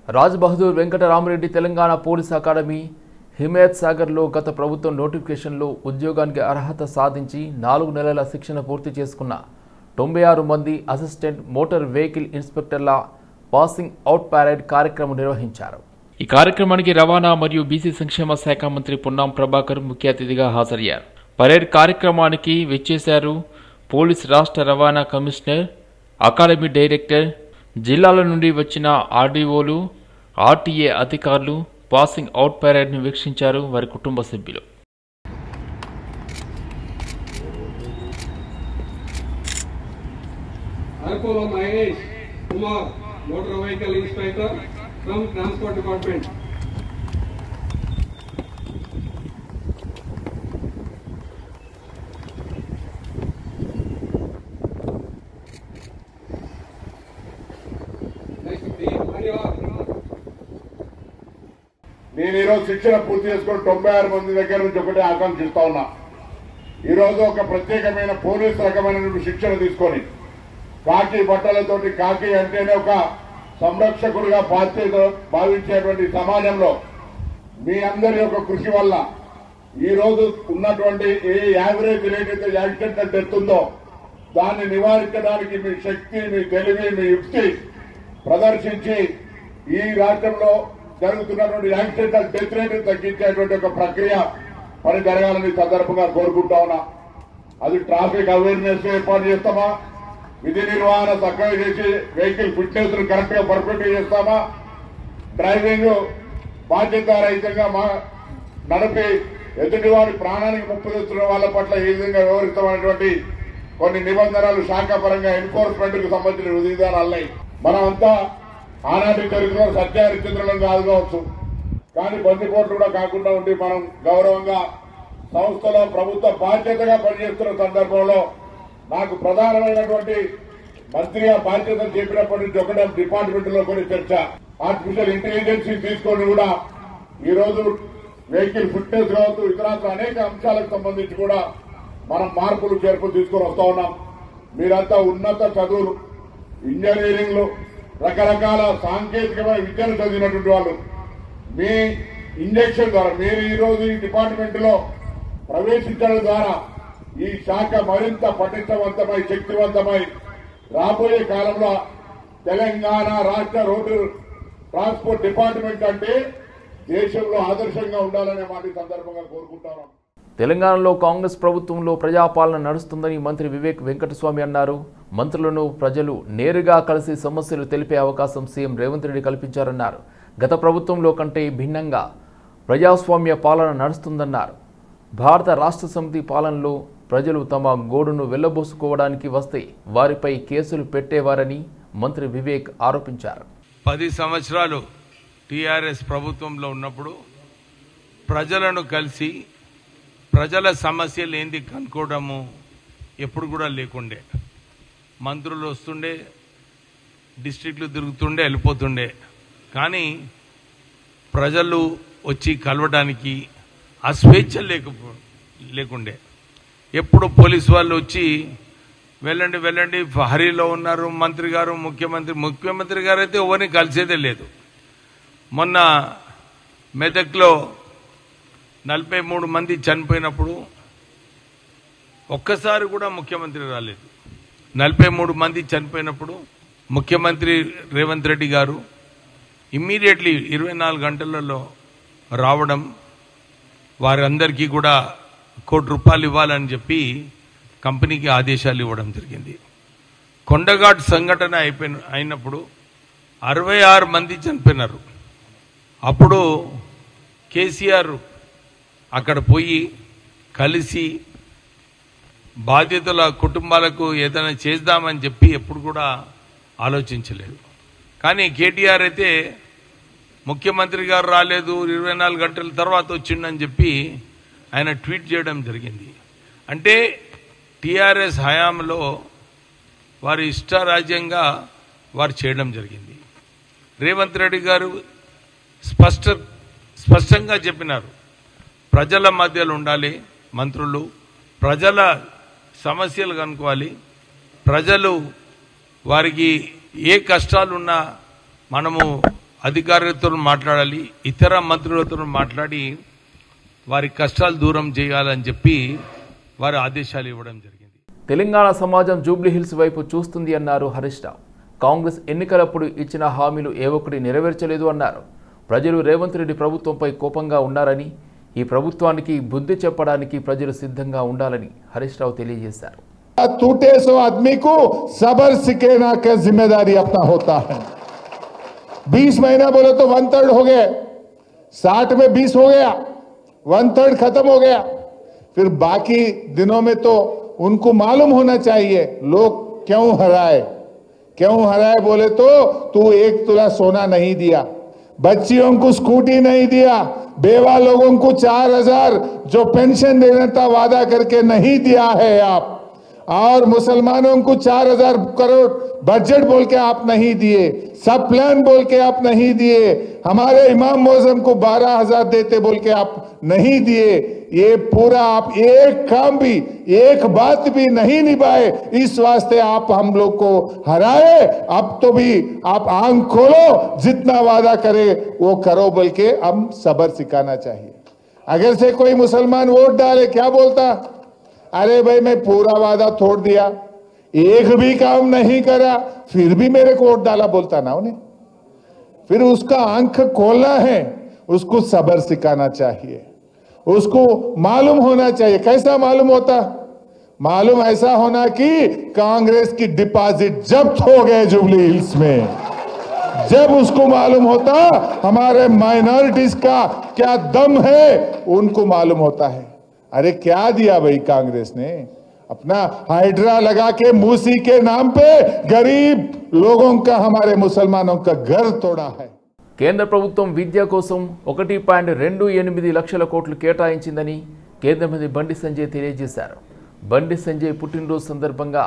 Raj Bahadur Venkatarama Reddy Telangana police academy Himayat సాగర్లో గత ప్రభుత్వం నోటిఫికేషన్లో ఉద్యోగానికి అర్హత సాధించి 4 నెలల శిక్షణ పూర్తి చేసుకున్న 96 మంది అసిస్టెంట్ మోటార్ వెహికల్ ఇన్స్పెక్టర్ల పాసింగ్ అవుట్ పరేడ్ కార్యక్రమం నిర్వహించారు। ఈ కార్యక్రమానికి రవాణా మరియు బీసీ సంక్షేమ శాఖ మంత్రి పొన్నం ప్రభాకర్ ముఖ్య అతిథిగా హాజరయ్యారు। పరేడ్ కార్యక్రమానికి విచ్చేశారు పోలీస్ రాష్ట్ర రవాణా కమిషనర్, అకాడమీ డైరెక్టర్, జిల్లాల నుండి వచ్చిన ఆర్డీఓలు, ఆర్టీఏ అధికారులు పాసింగ్ అవుట్ పరేడ్ను వీక్షించారు వారి కుటుంబ సభ్యులు। Arkola Mahesh Kumar, Motor Vehicle Inspector from Transport Department. నేను ఈరోజు శిక్షణ పూర్తి చేసుకుని 96 మంది దగ్గర నుంచి ఒకటే ఆకాంక్షిస్తా ఉన్నా। ఈరోజు ఒక ప్రత్యేకమైన పోలీస్ రకమైన శిక్షణ తీసుకొని కాకి బట్టలతోటి, కాకి అంటేనే ఒక సంరక్షకుడిగా బాధ్యత భావించేటువంటి సమాజంలో మీ అందరి యొక్క కృషి వల్ల ఈ రోజు ఉన్నటువంటి ఏ యావరేజ్ రేట్ అయితే యాక్సిడెంట్ డెత్ ఉందో దాన్ని నివారించడానికి మీ శక్తి, మీ తెలివి, మీ యుక్తి ప్రదర్శించి ఈ రాష్ట్రంలో జరుగుతున్నటువంటి యాక్సిడెంటల్ డెత్ రేట్ తగ్గించేటువంటి ఒక ప్రక్రియ పని జరగాలని సందర్భంగా కోరుకుంటా ఉన్నా। అది ట్రాఫిక్ అవేర్నెస్ ఏర్పాటు చేస్తామా, విధి నిర్వహణ చక్కగా చేసి వెహికల్ ఫిట్నెస్ కరెక్ట్ గా పర్ఫెక్ట్ చేస్తామా, డ్రైవింగ్ బాధ్యతారహితంగా నడిపి ఎదుటివారి ప్రాణానికి ముప్పు తెస్తున్న వాళ్ళ పట్ల ఏ విధంగా వ్యవహరిస్తామనేటువంటి కొన్ని నిబంధనలు శాఖాపరంగా ఎన్ఫోర్స్మెంట్ కు సంబంధించిన విధానాలున్నాయి। మనమంతా ఆనాటి చరిత్రలో సత్యహరిశ్చంద్రులం కాదు కావచ్చు, కానీ బందిపోట్లు కూడా కాకుండా ఉండి మనం గౌరవంగా సంస్థలో ప్రభుత్వ బాధ్యతగా పనిచేస్తున్న సందర్భంలో నాకు ప్రధానమైనటువంటి మంత్రిగా బాధ్యతలు చెప్పినప్పటి నుంచి ఒకటే డిపార్ట్మెంట్ లో కొన్ని చర్చ, ఆర్టిఫిషియల్ ఇంటెలిజెన్స్ తీసుకొని కూడా ఈ రోజు వెహికల్ ఫిట్నెస్ కావచ్చు, ఇతరత్ర అనేక అంశాలకు సంబంధించి కూడా మనం మార్పులు చేర్పులు తీసుకొని వస్తా ఉన్నాం। మీరంతా ఉన్నత చదువులు, ఇంజనీరింగ్ లో రకరకాల సాంకేతికమైన విద్యను చదివినటువంటి వాళ్ళు మీ ఇంజెక్షన్ ద్వారా మీరు ఈ రోజు ఈ డిపార్ట్మెంట్ లో ప్రవేశించడం ద్వారా ఈ శాఖ మరింత పటిష్టవంతమై శక్తివంతమై రాబోయే కాలంలో తెలంగాణ రాష్ట్ర రోడ్డు ట్రాన్స్పోర్ట్ డిపార్ట్మెంట్ అంటే దేశంలో ఆదర్శంగా ఉండాలనే మాట సందర్భంగా కోరుకుంటున్నాం। తెలంగాణలో కాంగ్రెస్ ప్రభుత్వంలో ప్రజాపాలన నడుస్తుందని మంత్రి వివేక్ వెంకటస్వామి అన్నారు। మంత్రులను ప్రజలు నేరుగా కలిసి సమస్యలు తెలిపే అవకాశం సీఎం రేవంత్ రెడ్డి కల్పించారన్నారు। గత ప్రభుత్వంలో కంటే భిన్నంగా ప్రజాస్వామ్య పాలన నడుస్తుందన్నారు। భారత రాష్ట్ర సమితి పాలనలో ప్రజలు తమ గోడును వెళ్లబోసుకోవడానికి వస్తే వారిపై కేసులు పెట్టేవారని మంత్రి వివేక్ ఆరోపించారు। 10 సంవత్సరాలు టీఆర్ఎస్ ప్రభుత్వంలో ఉన్నప్పుడు ప్రజలను కలిసి ప్రజల సమస్యలు ఏంది కనుక్కోవడము ఎప్పుడు కూడా లేకుండే, మంత్రులు వస్తుండే, డిస్ట్రిక్ట్లు తిరుగుతుండే, వెళ్ళిపోతుండే, కానీ ప్రజలు వచ్చి కలవడానికి ఆ స్వేచ్ఛ లేకుండే। ఎప్పుడు పోలీసు వాళ్ళు వచ్చి వెళ్ళండి వెళ్ళండి హరిలో ఉన్నారు మంత్రి గారు, ముఖ్యమంత్రి గారు అయితే ఎవరిని కలిసేదే లేదు। మొన్న మెదక్లో 43 మంది చనిపోయినప్పుడు ఒక్కసారి కూడా ముఖ్యమంత్రి రాలేదు। 43 మంది చనిపోయినప్పుడు ముఖ్యమంత్రి రేవంత్ రెడ్డి గారు ఇమ్మీడియట్లీ 24 గంటలలో రావడం, వారందరికీ కూడా ₹1 కోటి ఇవ్వాలని చెప్పి కంపెనీకి ఆదేశాలు ఇవ్వడం జరిగింది। కొండఘాట్ సంఘటన అయినప్పుడు 66 మంది చనిపోయినారు। అప్పుడు కేసీఆర్ అక్కడ పోయి కలిసి బాధితుల కుటుంబాలకు ఏదైనా చేద్దామని చెప్పి ఎప్పుడు కూడా ఆలోచించలేదు। కానీ కేటీఆర్ అయితే ముఖ్యమంత్రి గారు రాలేదు, 24 గంటల తర్వాత వచ్చిండని చెప్పి ఆయన ట్వీట్ చేయడం జరిగింది। అంటే టీఆర్ఎస్ హయాంలో వారి ఇష్టారాజ్యంగా వారు చేయడం జరిగింది। రేవంత్ రెడ్డి గారు స్పష్టంగా చెప్పినారు, ప్రజల మధ్యలో ఉండాలి మంత్రులు, ప్రజల సమస్యలు కనుక్కోవాలి, ప్రజలు వారికి ఏ కష్టాలున్నా మనము అధికారులతో మాట్లాడాలి, ఇతర మంత్రులతో మాట్లాడి వారి కష్టాలు దూరం చేయాలని చెప్పి వారి ఆదేశాలు ఇవ్వడం జరిగింది. తెలంగాణ సమాజం జూబ్లీహిల్స్ వైపు చూస్తుంది అన్నారు హరీష్ రావు. కాంగ్రెస్ ఎన్నికలప్పుడు ఇచ్చిన హామీలు ఏ ఒక్కటి నెరవేర్చలేదు అన్నారు. ప్రజలు రేవంత్ రెడ్డి ప్రభుత్వంపై కోపంగా ఉన్నారని, ఈ ప్రభుత్వానికి బుద్ధి చెప్పడానికి ప్రజలు సిద్ధంగా ఉండాలని హరీష్ రావు తెలియజేశారు. टूटे सो आदमी को सबर सिखाना का जिम्मेदारी अपना होता है. 20 महीना बोले तो 1/3 हो गए, 60 में 20 हो गया, 1/3 खत्म हो गया. फिर बाकी दिनों में तो उनको मालूम होना चाहिए लोग क्यों हराए बोले तो तू 1 तोला सोना नहीं दिया, बच्चियों को स्कूटी नहीं दिया, बेवा लोगों को 4,000 जो पेंशन देना था वादा करके नहीं दिया है आप, और मुसलमानों को 4,000 करोड़ बजट बोल के आप नहीं दिए, सब प्लान बोल के आप नहीं दिए, हमारे इमाम मौजम को 12,000 देते बोल के आप नहीं दिए. ये पूरा आप एक काम भी, एक बात भी नहीं निभाए, इस वास्ते आप हम लोग को हराए. अब तो भी आप आंख खोलो, जितना वादा करे वो करो बोल के हम सबर सिखाना चाहिए. अगर से कोई मुसलमान वोट डाले क्या बोलता, अरे भाई मैं पूरा वादा तोड़ दिया, एक भी काम नहीं करा, फिर भी मेरे को वोट डाला बोलता ना उन्हें. फिर उसका आंख खोलना है, उसको सबर सिखाना चाहिए, उसको मालूम होना चाहिए. कैसा मालूम होता, मालूम ऐसा होना कि कांग्रेस की डिपॉजिट जब्त हो गए जुबली हिल्स में. जब उसको मालूम होता हमारे माइनॉरिटीज का क्या दम है, उनको मालूम होता है. अरे क्या दिया भाई कांग्रेस ने, अपना हाइड्रा लगा के मूसी के नाम पे गरीब लोगों का, हमारे मुसलमानों का घर तोड़ा है. కేంద్ర ప్రభుత్వం విద్య కోసం 1.28 లక్షల కోట్లు కేటాయించిందని కేంద్ర మంత్రి బండి సంజయ్ తెలియజేశారు. బండి సంజయ్ పుట్టినరోజు సందర్భంగా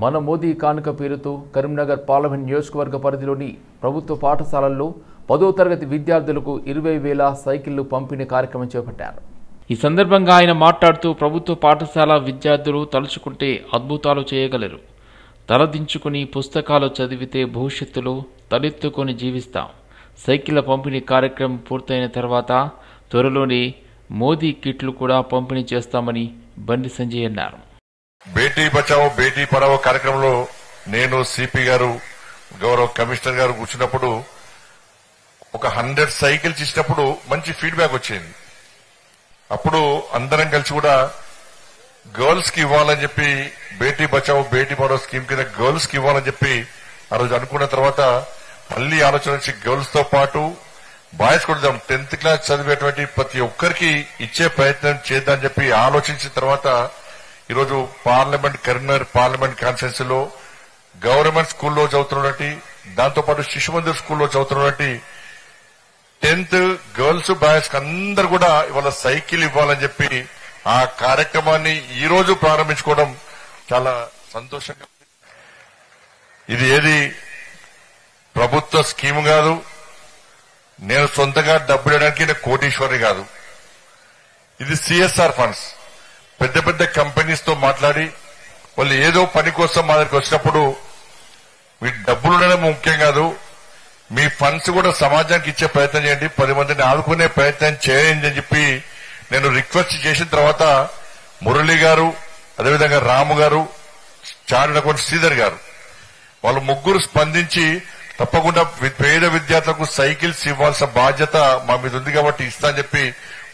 మన మోదీ కానుక పేరుతో కరీంనగర్ పార్లమెంట్ నియోజకవర్గ పరిధిలోని ప్రభుత్వ పాఠశాలల్లో 10వ తరగతి విద్యార్థులకు 20,000 సైకిళ్లు పంపిణీ కార్యక్రమం చేపట్టారు. ఈ సందర్భంగా ఆయన మాట్లాడుతూ ప్రభుత్వ పాఠశాల విద్యార్థులు తలుచుకుంటే అద్భుతాలు చేయగలరు. తలదించుకుని పుస్తకాలు చదివితే భవిష్యత్తులో తలెత్తుకొని జీవిస్తాం. సైకిళ్ల పంపిణీ కార్యక్రమం పూర్తయిన తర్వాత త్వరలోనే మోదీ కిట్లు కూడా పంపిణీ చేస్తామని బండి సంజయ్ అన్నారు. బేటీ బచావో బేటీ పడావో కార్యక్రమంలో నేను సిపి గారు గౌరవ కమిషనర్ గారు కూర్చున్నప్పుడు ఒక 100 సైకిల్స్ ఇచ్చినప్పుడు మంచి ఫీడ్బ్యాక్ వచ్చింది. అప్పుడు అందరం కలిసి కూడా గర్ల్స్ కి ఇవ్వాలని చెప్పి బేటీ బచావో బేటీ పడావో స్కీమ్ కింద గర్ల్స్ కి ఇవ్వాలని చెప్పి ఆ రోజు అనుకున్న తర్వాత మళ్లీ ఆలోచన వచ్చి గర్ల్స్ తో పాటు బాయ్స్ కూడా 10th క్లాస్ చదివేటువంటి ప్రతి ఒక్కరికి ఇచ్చే ప్రయత్నం చేద్దామని చెప్పి ఆలోచించిన తర్వాత ఈరోజు కరీంనగర్ పార్లమెంట్ కాన్స్టిట్యున్సీ లో గవర్నమెంట్ స్కూల్లో చదువుతున్నటువంటి, దాంతోపాటు శిశు మందిర్ స్కూల్లో చదువుతున్నటువంటి 10th గర్ల్స్ బాయ్స్ అందరు కూడా ఇవాళ సైకిల్ ఇవ్వాలని చెప్పి ఆ కార్యక్రమాన్ని ఈ రోజు ప్రారంభించుకోవడం చాలా సంతోషంగా. ఇది ఏది ప్రభుత్వ స్కీమ్ కాదు, నేను సొంతంగా డబ్బులు ఇవ్వడానికి నేను కోటీశ్వరి కాదు. ఇది సిఎస్ఆర్ ఫండ్స్. పెద్ద పెద్ద కంపెనీస్ తో మాట్లాడి వాళ్ళు ఏదో పని కోసం మా దగ్గరికి వచ్చినప్పుడు మీ డబ్బులు ఉండడం ముఖ్యం కాదు, మీ ఫండ్స్ కూడా సమాజానికి ఇచ్చే ప్రయత్నం చేయండి, 10 మందిని ఆదుకునే ప్రయత్నం చేయండి అని చెప్పి నేను రిక్వెస్ట్ చేసిన తర్వాత మురళి గారు, అదేవిధంగా రాము గారు, చారినకొండ శ్రీధర్ గారు వాళ్ళు ముగ్గురు స్పందించి తప్పకుండా పేద విద్యార్థులకు సైకిల్స్ ఇవ్వాల్సిన బాధ్యత మా మీద ఉంది కాబట్టి ఇస్తా అని చెప్పి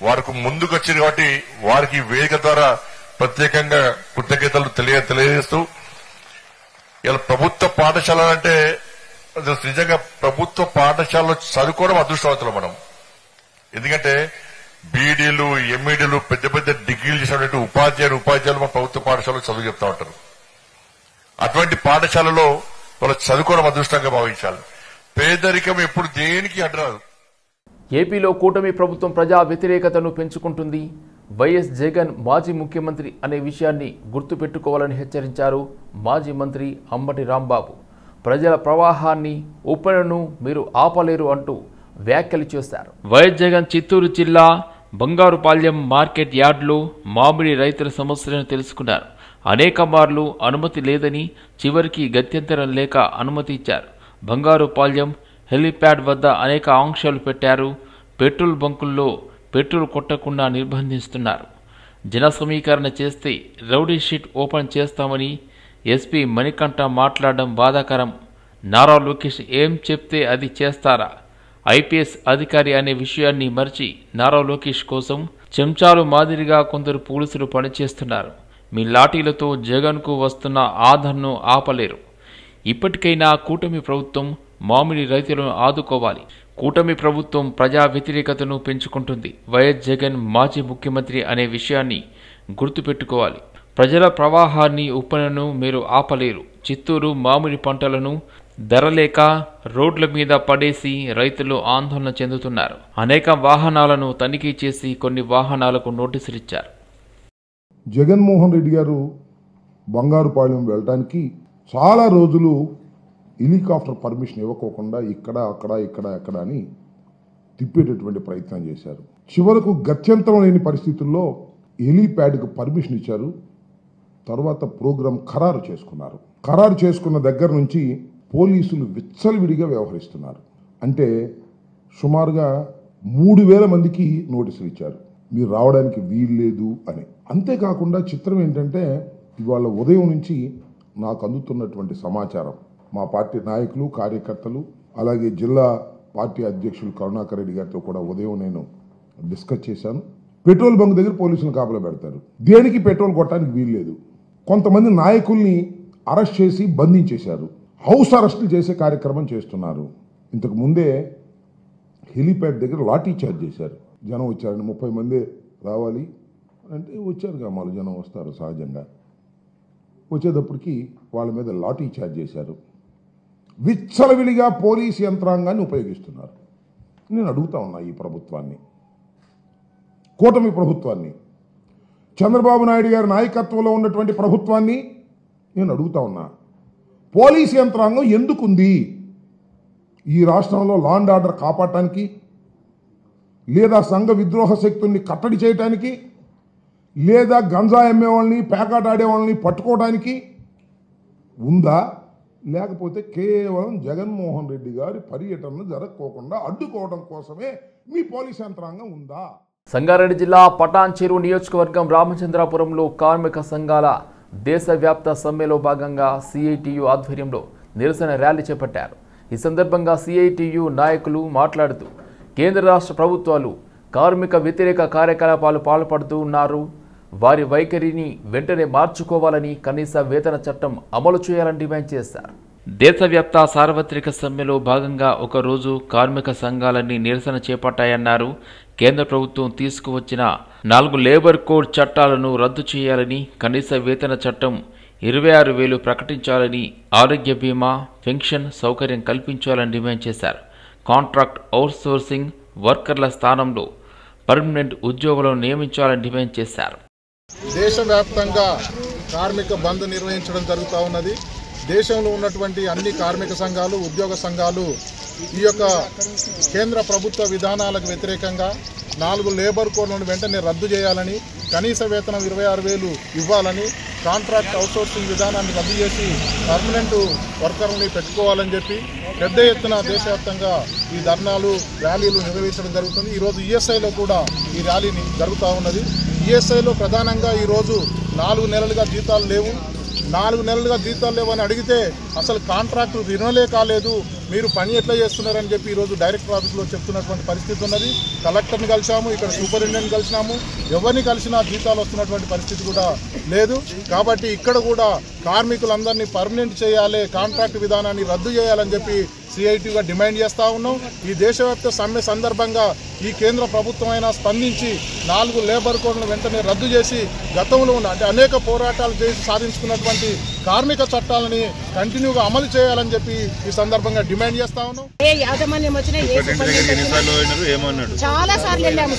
వారికి ముందుకు వచ్చింది. కాబట్టి వారికి వేదిక ద్వారా ప్రత్యేకంగా కృతజ్ఞతలు తెలియజేస్తూ, ఇలా ప్రభుత్వ పాఠశాలలు అంటే నిజంగా ప్రభుత్వ పాఠశాలలో చదువుకోవడం అదృష్టవంతులు మనం. ఎందుకంటే బీడీలు, ఎంఈడీలు, పెద్ద పెద్ద డిగ్రీలు చేసినటువంటి ఉపాధ్యాయులు మా ప్రభుత్వ పాఠశాలలో చదువు చెప్తా ఉంటారు. అటువంటి పాఠశాలలో వాళ్ళు చదువుకోవడం అదృష్టంగా భావించాలి. పేదరికం ఎప్పుడు దేనికి అడ్డరాదు. ఏపీలో కూటమి ప్రభుత్వం ప్రజా వ్యతిరేకతను పెంచుకుంటుంది. వైఎస్ జగన్ మాజీ ముఖ్యమంత్రి అనే విషయాన్ని గుర్తుపెట్టుకోవాలని హెచ్చరించారు మాజీ మంత్రి అంబటి రాంబాబు. ప్రజల ప్రవాహాన్ని, ఉప్పెనను మీరు ఆపలేరు అంటూ వ్యాఖ్యలు చేశారు. వైఎస్ జగన్ చిత్తూరు జిల్లా బంగారుపాళ్యం మార్కెట్ యార్డ్లో మామిడి రైతుల సమస్యలను తెలుసుకున్నారు. అనేక మార్లు అనుమతి లేదని చివరికి గత్యంతరం లేక అనుమతి ఇచ్చారు. బంగారుపాళ్యం హెలీప్యాడ్ వద్ద అనేక ఆంక్షలు పెట్టారు. పెట్రోల్ బంకుల్లో పెట్రోల్ కొట్టకుండా నిర్బంధిస్తున్నారు. జన సమీకరణ చేస్తే రౌడీ షీట్ ఓపెన్ చేస్తామని ఎస్పీ మణికంఠ మాట్లాడడం బాధాకరం. నారా లోకేష్ ఏం చెప్తే అది చేస్తారా? ఐపీఎస్ అధికారి అనే విషయాన్ని మర్చి నారా లోకేష్ కోసం చెంచాలు మాదిరిగా కొందరు పోలీసులు పనిచేస్తున్నారు. మీ లాఠీలతో జగన్కు వస్తున్న ఆదరణను ఆపలేరు. ఇప్పటికైనా కూటమి ప్రభుత్వం మామిడి రైతులను ఆదుకోవాలి. కూటమి ప్రభుత్వం ప్రజా వ్యతిరేకతను పెంచుకుంటుంది. వైఎస్ జగన్ మాజీ ముఖ్యమంత్రి అనే విషయాన్ని గుర్తుపెట్టుకోవాలి. ప్రజల ప్రవాహాన్ని ఉప్పనను మీరు ఆపలేరు. చిత్తూరు మామిడి పంటలను ధరలేక రోడ్ల మీద పడేసి రైతులు ఆందోళన చెందుతున్నారు. అనేక వాహనాలను తనిఖీ చేసి కొన్ని వాహనాలకు నోటీసులు ఇచ్చారు. జగన్మోహన్ రెడ్డి గారు బంగారుపాలెం వెళ్ళడానికి చాలా రోజులు హెలికాప్టర్ పర్మిషన్ ఇవ్వకోకుండా ఇక్కడ అక్కడ అని తిప్పేటటువంటి ప్రయత్నం చేశారు. చివరకు గత్యంతరం లేని పరిస్థితుల్లో హెలీప్యాడ్కు పర్మిషన్ ఇచ్చారు. తర్వాత ప్రోగ్రాం ఖరారు చేసుకున్నారు. ఖరారు చేసుకున్న దగ్గర నుంచి పోలీసులు విచ్చలవిడిగా వ్యవహరిస్తున్నారు. అంటే సుమారుగా 3000 మందికి నోటీసులు ఇచ్చారు, మీరు రావడానికి వీల్లేదు అని. అంతేకాకుండా చిత్రం ఏంటంటే ఇవాళ ఉదయం నుంచి నాకు అందుతున్నటువంటి సమాచారం, మా పార్టీ నాయకులు కార్యకర్తలు అలాగే జిల్లా పార్టీ అధ్యక్షులు కరుణాకర్ రెడ్డి గారితో కూడా ఉదయం నేను డిస్కస్ చేశాను. పెట్రోల్ బంక్ దగ్గర పోలీసులు కాపలా పెడతారు, దేనికి పెట్రోల్ కొట్టడానికి వీల్లేదు. కొంతమంది నాయకుల్ని అరెస్ట్ చేసి బంధించేశారు, హౌస్ అరెస్టులు చేసే కార్యక్రమం చేస్తున్నారు. ఇంతకు ముందే హెలీప్యాడ్ దగ్గర లాఠీ చార్జ్ చేశారు. జనం వచ్చారని 30 మంది రావాలి అంటే వచ్చారుగా, మాలు జనం వస్తారు సహజంగా. వచ్చేటప్పటికి వాళ్ళ మీద లాఠీ చార్జ్ చేశారు. విచ్చలవిడిగా పోలీస్ యంత్రాంగాన్ని ఉపయోగిస్తున్నారు. నేను అడుగుతా ఉన్నా ఈ ప్రభుత్వాన్ని, కూటమి ప్రభుత్వాన్ని, చంద్రబాబు నాయుడు గారి నాయకత్వంలో ఉన్నటువంటి ప్రభుత్వాన్ని నేను అడుగుతా ఉన్నా, పోలీస్ యంత్రాంగం ఎందుకుంది? ఈ రాష్ట్రంలో లా అండ్ ఆర్డర్ కాపాడటానికి, లేదా సంఘ విద్రోహ శక్తుల్ని కట్టడి చేయడానికి, లేదా గంజా అమ్మే వాళ్ళని పేకాట ఆడే వాళ్ళని పట్టుకోవడానికి ఉందా? లేకపోతే కేవలం జగన్మోహన్ రెడ్డి గారి పర్యటనను జరగకోకుండా అడ్డుకోవడం కోసమే మీ పోలీస్ యంత్రాంగం ఉందా? సంగారెడ్డి జిల్లా పటాన్ చెరువు నియోజకవర్గం రామచంద్రాపురంలో కార్మిక సంఘాల దేశవ్యాప్త సమ్మెలో భాగంగా సిఐటియు ఆధ్వర్యంలో నిరసన ర్యాలీ చేపట్టారు. ఈ సందర్భంగా సిఐటియు నాయకులు మాట్లాడుతూ కేంద్ర రాష్ట్ర ప్రభుత్వాలు కార్మిక వ్యతిరేక కార్యకలాపాలు పాల్పడుతూ ఉన్నారు, వారి వైఖరిని వెంటనే మార్చుకోవాలని, కనీస వేతన చట్టం అమలు చేయాలని డిమాండ్ చేశారు. దేశవ్యాప్త సార్వత్రిక సమ్మెలో భాగంగా ఒకరోజు కార్మిక సంఘాలన్నీ నిరసన చేపట్టాయన్నారు. కేంద్ర ప్రభుత్వం తీసుకువచ్చిన 4 లేబర్ కోడ్ చట్టాలను రద్దు చేయాలని, కనీస వేతన చట్టం 26,000 ప్రకటించాలని, ఆరోగ్య బీమా పెన్షన్ సౌకర్యం కల్పించాలని డిమాండ్ చేశారు. కాంట్రాక్ట్ అవుట్సోర్సింగ్ వర్కర్ల స్థానంలో పర్మనెంట్ ఉద్యోగులను నియమించాలని డిమాండ్ చేశారు. దేశవ్యాప్తంగా కార్మిక బంద్ నిర్వహించడం జరుగుతూ ఉన్నది. దేశంలో ఉన్నటువంటి అన్ని కార్మిక సంఘాలు, ఉద్యోగ సంఘాలు ఈ యొక్క కేంద్ర ప్రభుత్వ విధానాలకు వ్యతిరేకంగా 4 లేబర్ కోడ్లను వెంటనే రద్దు చేయాలని, కనీస వేతనం 26,000 ఇవ్వాలని, కాంట్రాక్ట్ అవుట్సోర్సింగ్ విధానాన్ని రద్దు చేసి పర్మనెంట్ వర్కర్ని పెట్టుకోవాలని చెప్పి పెద్ద ఎత్తున దేశవ్యాప్తంగా ఈ ధర్నాలు ర్యాలీలు నిర్వహించడం జరుగుతుంది. ఈరోజు ఈఎస్ఐలో కూడా ఈ ర్యాలీ జరుగుతూ ఉన్నది. ఈఎస్ఐలో ప్రధానంగా ఈరోజు 4 నెలలుగా జీతాలు లేవు. 4 నెలలుగా జీతాలు లేవని అడిగితే అసలు కాంట్రాక్టు రినోలే కాలేదు, మీరు పని ఎట్లా చేస్తున్నారని చెప్పి ఈరోజు డైరెక్టర్ ఆఫీస్లో చెప్తున్నటువంటి పరిస్థితి ఉన్నది. కలెక్టర్ని కలిసాము, ఇక్కడ సూపరింటెండెంట్ కలిసినాము, ఎవరిని కలిసినా జీతాలు వస్తున్నటువంటి పరిస్థితి కూడా లేదు. కాబట్టి ఇక్కడ కూడా కార్మికులందరినీ పర్మనెంట్ చేయాలి, కాంట్రాక్ట్ విధానాన్ని రద్దు చేయాలని చెప్పి సిఐటిగా డిమాండ్ చేస్తూ ఉన్నాం. ఈ దేశవ్యాప్త సమ్మె సందర్భంగా ఈ కేంద్ర ప్రభుత్వం అయినా స్పందించి 4 లేబర్ కోడ్లను వెంటనే రద్దు చేసి గతంలో ఉన్న అంటే అనేక పోరాటాలు చేసి సాధించుకున్నటువంటి కార్మిక చట్టాలని కంటిన్యూగా అమలు చేయాలని చెప్పి ఈ సందర్భంగా డిమాండ్ చేస్తా ఉన్నాం. యాజమాన్యం వచ్చినా చాలా సార్లు వెళ్ళాము,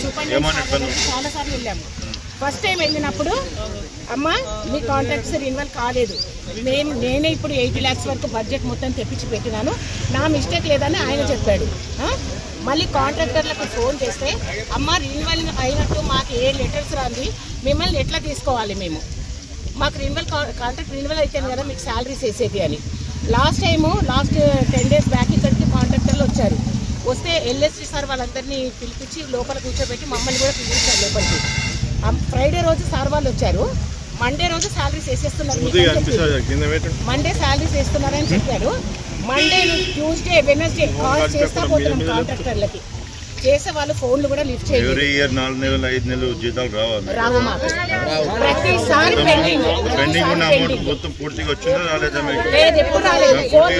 చాలా సార్లు వెళ్ళాము. ఫస్ట్ టైం వెళ్ళినప్పుడు అమ్మ మీ కాంట్రాక్ట్స్ రిన్యువల్ కాలేదు, నేనే ఇప్పుడు 80 lakhs వరకు బడ్జెట్ మొత్తం తెప్పించి పెట్టినాను, నా మిస్టేక్ లేదని ఆయన చెప్పాడు. మళ్ళీ కాంట్రాక్టర్లకు ఫోన్ చేస్తే అమ్మ రిన్యువల్ అయినట్టు మాకు ఏ లెటర్స్ రాంది, మిమ్మల్ని ఎట్లా తీసుకోవాలి, మేము మాకు కాంట్రాక్ట్ రిన్యువల్ అయితేనే కదా మీకు శాలరీస్ వేసేది అని. లాస్ట్ 10 days బ్యాక్ ఇక్కడికి కాంట్రాక్టర్లు వాళ్ళు వచ్చారు. వస్తే ఎల్ఎస్టీ సార్ వాళ్ళందరినీ పిలిపించి లోపల కూర్చోబెట్టి మమ్మల్ని కూడా పిలిపించారు లోపలికి. ఫ్రైడే రోజు సార్ వాళ్ళు వచ్చారు. మండే రోజు శాలరీస్ వేసేస్తున్నారు, మండే శాలరీస్ వేస్తున్నారని చెప్పారు. మండే ట్యూస్డే వెనస్డే కాల్ చేస్తా పోతున్నాం కాంట్రాక్టర్లకి. చేసే వాళ్ళు ఫోన్లు కూడా లిఫ్ట్ చేయలేదు. రావు మాకు ప్రతిసారి పెండింగ్ లేదు, ఎప్పుడు రాలేదు. 4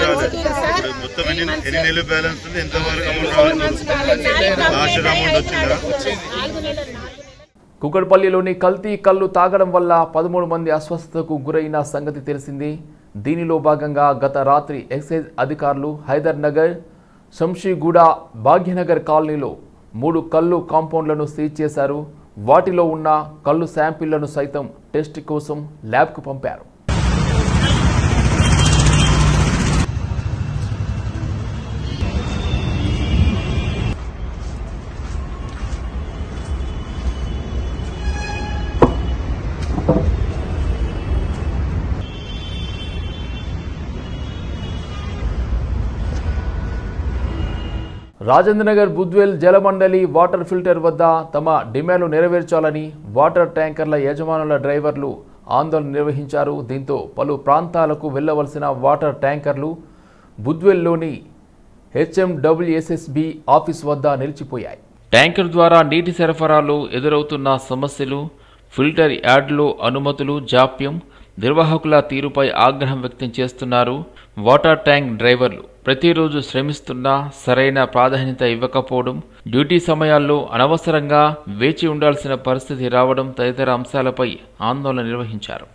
months సార్, 4 months కుకట్పల్లిలోని కల్తీ కల్లు తాగడం వల్ల 13 మంది అస్వస్థతకు గురైన సంగతి తెలిసింది. దీనిలో భాగంగా గత రాత్రి ఎక్సైజ్ అధికారులు హైదర్ నగర్, శంషీగూడ, భాగ్యనగర్ కాలనీలో 3 కల్లు కాంపౌండ్లను సీజ్ చేశారు. వాటిలో ఉన్న కల్లు శాంపిళ్లను సైతం టెస్ట్ కోసం ల్యాబ్కు పంపారు. రాజేంద్రనగర్ బుద్వేల్ జలమండలి వాటర్ ఫిల్టర్ వద్ద తమ డిమాండ్లు నెరవేర్చాలని వాటర్ ట్యాంకర్ల యజమానుల డ్రైవర్లు ఆందోళన నిర్వహించారు. దీంతో పలు ప్రాంతాలకు వెళ్లవలసిన వాటర్ ట్యాంకర్లు బుద్వేల్లోని HMWSSB ఆఫీస్ వద్ద నిలిచిపోయాయి. ట్యాంకర్ ద్వారా నీటి సరఫరాలో ఎదురవుతున్న సమస్యలు, ఫిల్టర్ యార్డులో అనుమతులు జాప్యం, నిర్వాహకుల తీరుపై ఆగ్రహం వ్యక్తం చేస్తున్నారు వాటర్ ట్యాంక్ డ్రైవర్లు. ప్రతిరోజు శ్రమిస్తున్నా సరైన ప్రాధాన్యత ఇవ్వకపోవడం, డ్యూటీ సమయాల్లో అనవసరంగా వేచి ఉండాల్సిన పరిస్థితి రావడం తదితర అంశాలపై ఆందోళన నిర్వహించారు.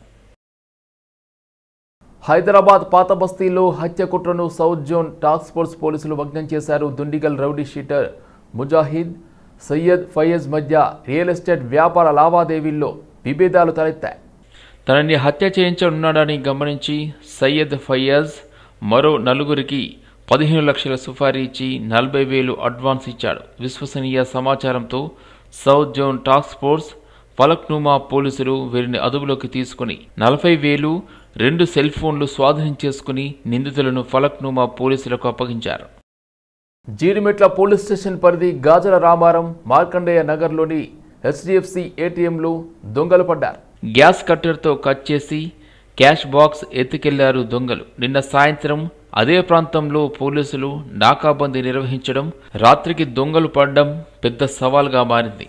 హైదరాబాద్ పాత బస్తీలో హత్య కుట్రను సౌత్ జోన్ టాస్క్ ఫోర్స్ పోలీసులు భగ్నం చేశారు. దుండిగల్ రౌడీ షీటర్ ముజాహిద్, సయ్యద్ ఫయజ్ మధ్య రియల్ ఎస్టేట్ వ్యాపార లావాదేవీల్లో విభేదాలు తలెత్తాయి. తనని హత్య చేయించనున్నాడని గమనించి సయ్యద్ ఫయజ్ మరో 4గురికి 15 లక్షల సుపారీ ఇచ్చి 40,000 అడ్వాన్స్ ఇచ్చాడు. విశ్వసనీయ సమాచారంతో south zone task force Falaknuma పోలీసులు వీరిని అదుపులోకి తీసుకుని 40,000, 2 సెల్ ఫోన్లు స్వాధీనం చేసుకుని నిందితులను ఫలక్నుమా పోలీసులకు అప్పగించారు. జీడిమెట్ల పోలీస్ స్టేషన్ పరిధి గాజల రామారం, మార్కండేయ నగర్లోని HDFC ATMలు దొంగలు పడ్డారు. గ్యాస్ కట్టర్తో కట్ చేసి క్యాష్ బాక్స్ ఎత్తుకెళ్లారు దొంగలు. నిన్న సాయంత్రం అదే ప్రాంతంలో పోలీసులు నాకాబందీ నిర్వహించడం, రాత్రికి దొంగలు పడడం పెద్ద సవాల్గా మారింది.